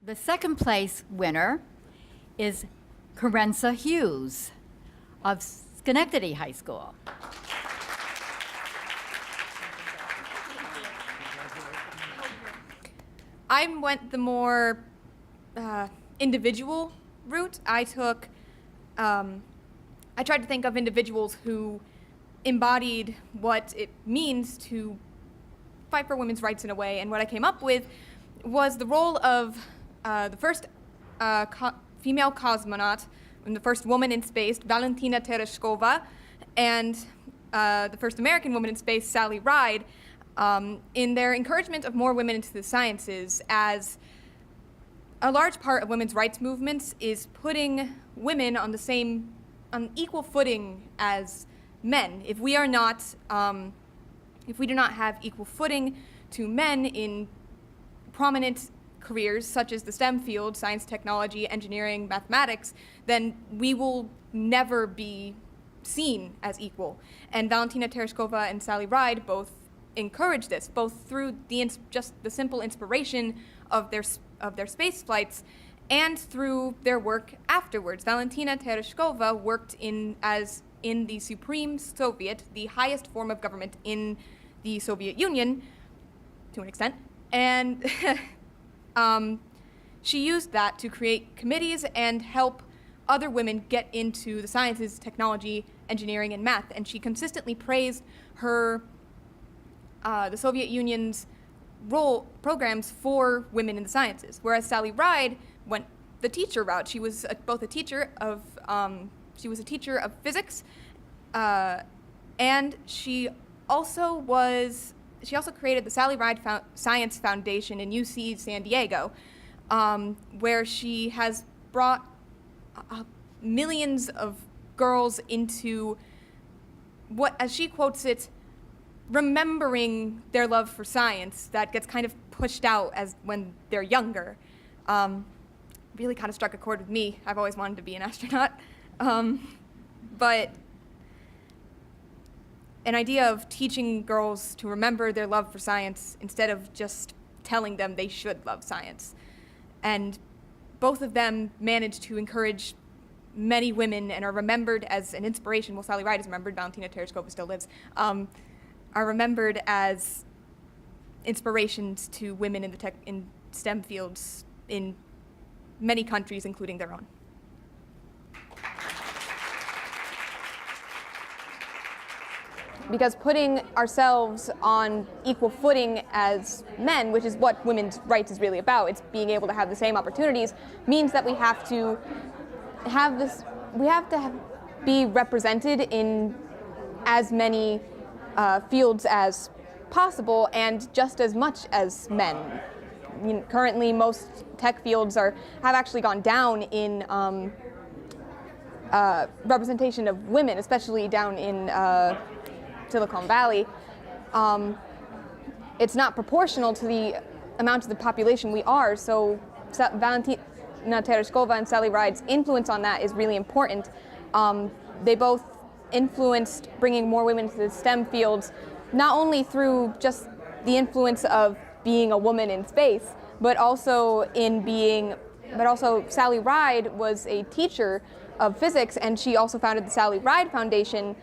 The second place winner is Kerensa Hughes of Schenectady High School. I went the more individual route. I tried to think of individuals who embodied what it means to fight for women's rights in a way, and what I came up with was the role of the first female cosmonaut and the first woman in space, Valentina Tereshkova, and the first American woman in space, Sally Ride, in their encouragement of more women into the sciences, as a large part of women's rights movements is putting women on equal footing as men. If we do not have equal footing to men in prominent careers such as the STEM field, science, technology, engineering, mathematics, then we will never be seen as equal. And Valentina Tereshkova and Sally Ride both encourage this, both through just the simple inspiration of their space flights and through their work afterwards. Valentina Tereshkova worked in the Supreme Soviet, the highest form of government in the Soviet Union, to an extent, and she used that to create committees and help other women get into the sciences, technology, engineering, and math. And she consistently praised the Soviet Union's programs for women in the sciences. Whereas Sally Ride went the teacher route. She was both a teacher of physics, and she also created the Sally Ride Science Foundation in UC San Diego, where she has brought millions of girls into what, as she quotes it, remembering their love for science that gets kind of pushed out as when they're younger. Really kind of struck a chord with me. I've always wanted to be an astronaut. But an idea of teaching girls to remember their love for science instead of just telling them they should love science. And both of them managed to encourage many women and are remembered as an inspiration. Well, Sally Ride is remembered, Valentina Tereshkova still lives, are remembered as inspirations to women in STEM fields in many countries, including their own. Because putting ourselves on equal footing as men, which is what women's rights is really about, it's being able to have the same opportunities, means that we have to be represented in as many fields as possible and just as much as men. Currently, most tech fields have actually gone down in representation of women, especially down in Silicon Valley. It's not proportional to the amount of the population we are, so Valentina Tereshkova and Sally Ride's influence on that is really important. They both influenced bringing more women to the STEM fields, not only through just the influence of being a woman in space, but also Sally Ride was a teacher of physics, and she also founded the Sally Ride Foundation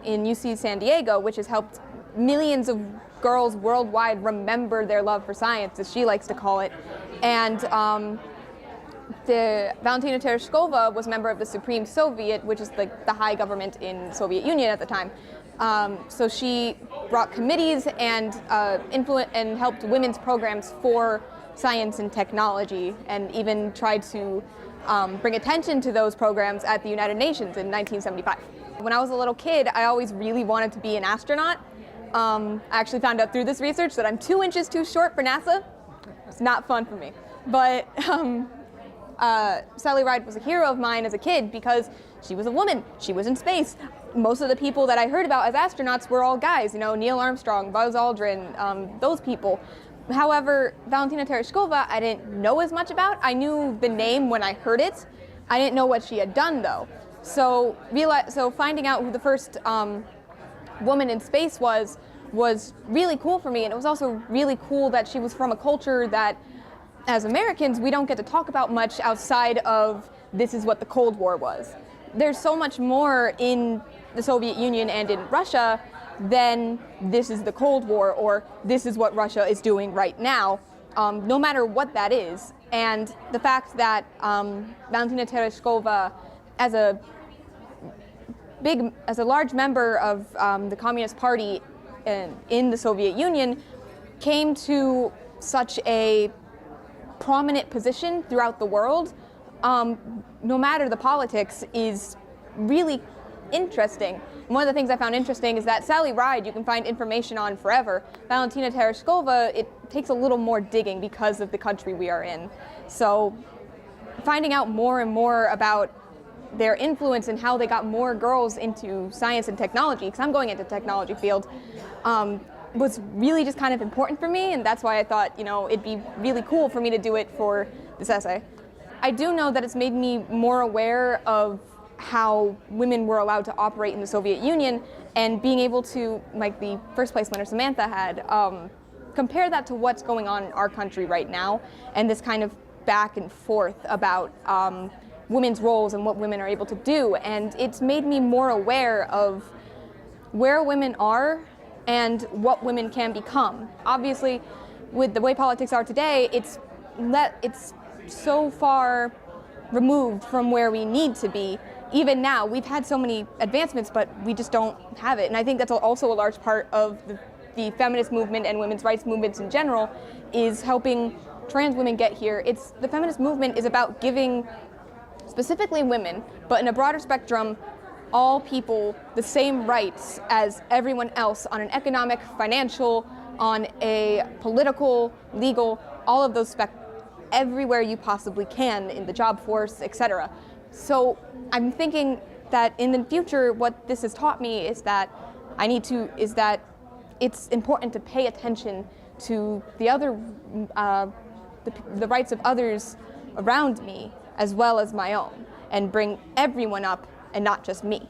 in UC San Diego, which has helped millions of girls worldwide remember their love for science, as she likes to call it. And the Valentina Tereshkova was a member of the Supreme Soviet, which is like the high government in the Soviet Union at the time. So she brought committees and helped women's programs for science and technology, and even tried to bring attention to those programs at the United Nations in 1975. When I was a little kid, I always really wanted to be an astronaut. I actually found out through this research that I'm 2 inches too short for NASA. It's not fun for me. But Sally Ride was a hero of mine as a kid because she was a woman. She was in space. Most of the people that I heard about as astronauts were all guys, Neil Armstrong, Buzz Aldrin, those people. However, Valentina Tereshkova, I didn't know as much about. I knew the name when I heard it. I didn't know what she had done, though. So finding out who the first woman in space was really cool for me, and it was also really cool that she was from a culture that as Americans, we don't get to talk about much outside of this is what the Cold War was. There's so much more in the Soviet Union and in Russia than this is the Cold War or this is what Russia is doing right now, no matter what that is. And the fact that Valentina Tereshkova, as a large member of the Communist Party in the Soviet Union, came to such a prominent position throughout the world, no matter the politics, is really interesting. And one of the things I found interesting is that Sally Ride you can find information on forever. Valentina Tereshkova, it takes a little more digging because of the country we are in. So finding out more and more about their influence and how they got more girls into science and technology, because I'm going into the technology field, was really just kind of important for me, and that's why I thought, it'd be really cool for me to do it for this essay. I do know that it's made me more aware of how women were allowed to operate in the Soviet Union, and being able to, like the first place winner Samantha had, compare that to what's going on in our country right now, and this kind of back and forth about women's roles and what women are able to do. And it's made me more aware of where women are and what women can become. Obviously, with the way politics are today, it's so far removed from where we need to be. Even now, we've had so many advancements, but we just don't have it. And I think that's also a large part of the feminist movement and women's rights movements in general, is helping trans women get here. The feminist movement is about giving specifically women, but in a broader spectrum, all people the same rights as everyone else on an economic, financial, on a political, legal, all of those everywhere you possibly can in the job force, etc. So I'm thinking that in the future, what this has taught me is that it's important to pay attention to the rights of others around me as well as my own, and bring everyone up and not just me.